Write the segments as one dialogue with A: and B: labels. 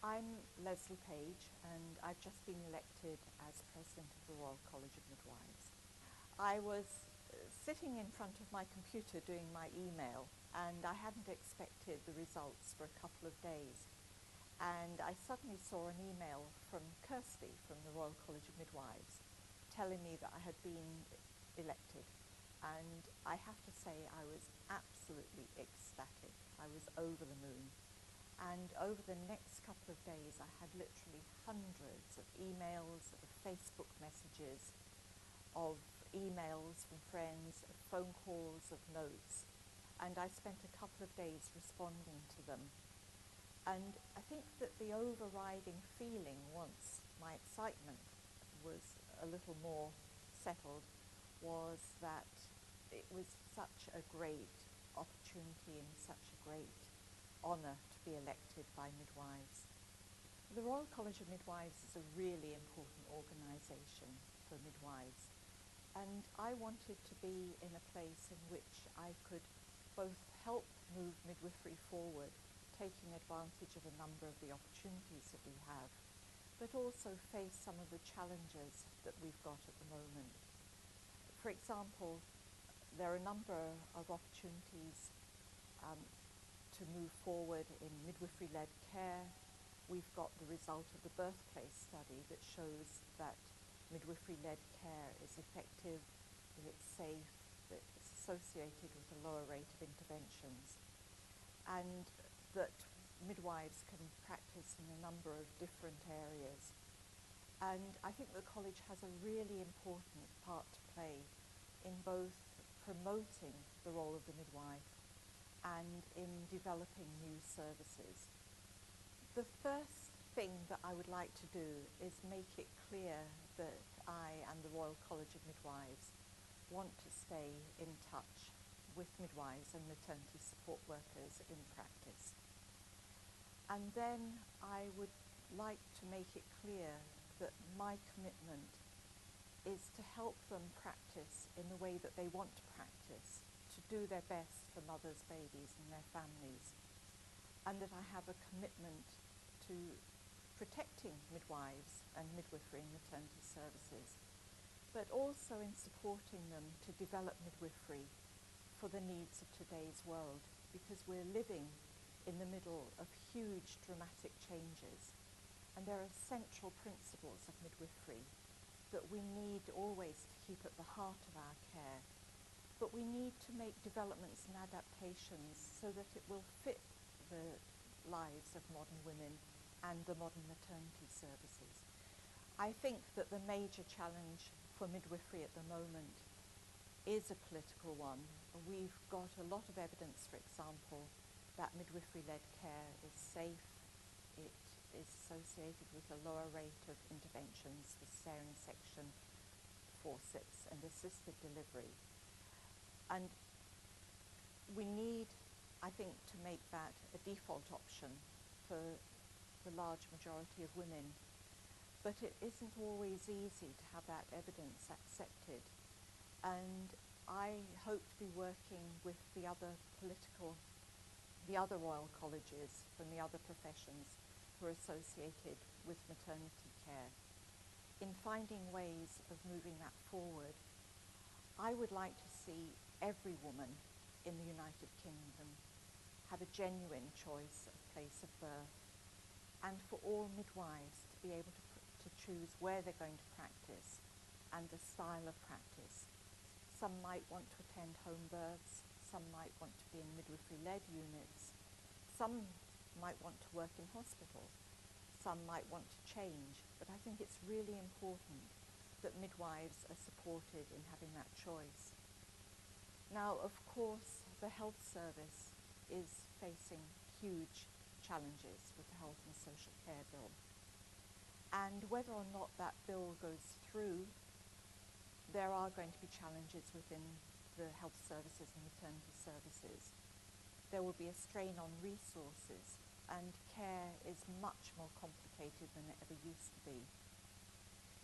A: I'm Lesley Page, and I've just been elected as President of the Royal College of Midwives. I was sitting in front of my computer doing my email, and I hadn't expected the results for a couple of days. And I suddenly saw an email from Kirsty from the Royal College of Midwives telling me that I had been elected. And I have to say I was absolutely ecstatic. I was over the moon. And over the next couple of days, I had literally hundreds of emails, of Facebook messages, of emails from friends, of phone calls, of notes. And I spent a couple of days responding to them. And I think that the overriding feeling, once my excitement was a little more settled, was that it was such a great opportunity and such a great honour to be elected by midwives. The Royal College of Midwives is a really important organisation for midwives, and I wanted to be in a place in which I could both help move midwifery forward, taking advantage of a number of the opportunities that we have, but also face some of the challenges that we've got at the moment. For example, there are a number of opportunities to move forward in midwifery-led care. We've got the result of the birthplace study that shows that midwifery-led care is effective, that it's safe, that it's associated with a lower rate of interventions, and that midwives can practice in a number of different areas. And I think the college has a really important part to play in both promoting the role of the midwife and in developing new services. The first thing that I would like to do is make it clear that I and the Royal College of Midwives want to stay in touch with midwives and maternity support workers in practice. And then I would like to make it clear that my commitment is to help them practice in the way that they want to practice, to do their best for mothers, babies and their families, and that I have a commitment to protecting midwives and midwifery and maternity services, but also in supporting them to develop midwifery for the needs of today's world, because we're living in the middle of huge dramatic changes, and there are central principles of midwifery that we need always to keep at the heart of our care. But we need to make developments and adaptations so that it will fit the lives of modern women and the modern maternity services. I think that the major challenge for midwifery at the moment is a political one. We've got a lot of evidence, for example, that midwifery-led care is safe, it is associated with a lower rate of interventions for cesarean section, forceps and assisted delivery. And we need, I think, to make that a default option for the large majority of women. But it isn't always easy to have that evidence accepted. And I hope to be working with the other royal colleges from the other professions who are associated with maternity care in finding ways of moving that forward. I would like to see every woman in the United Kingdom have a genuine choice of place of birth, and for all midwives to be able to choose where they're going to practice and the style of practice. Some might want to attend home births, some might want to be in midwifery-led units, some might want to work in hospital, some might want to change, but I think it's really important that midwives are supported in having that choice. Now, of course, the health service is facing huge challenges with the Health and Social Care Bill. And whether or not that bill goes through, there are going to be challenges within the health services and maternity services. There will be a strain on resources, and care is much more complicated than it ever used to be.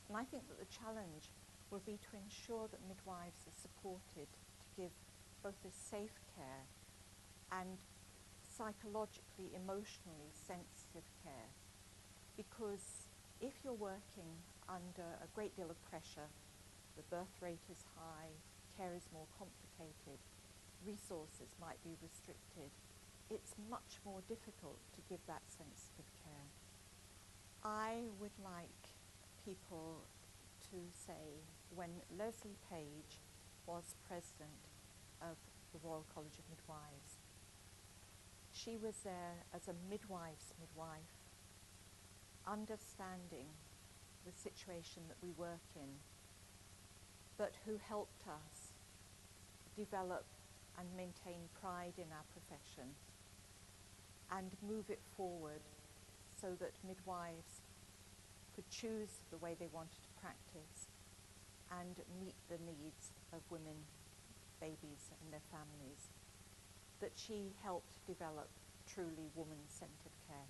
A: And I think that the challenge will be to ensure that midwives are supported to give both a safe care and psychologically, emotionally sensitive care because if you're working under a great deal of pressure, the birth rate is high, care is more complicated, resources might be restricted, it's much more difficult to give that sensitive care. I would like people to say, when Lesley Page was president of the Royal College of Midwives, she was there as a midwife's midwife, understanding the situation that we work in, but who helped us develop and maintain pride in our profession and move it forward so that midwives could choose the way they wanted to practice and meet the needs of women, babies and their families, that she helped develop truly woman-centered care.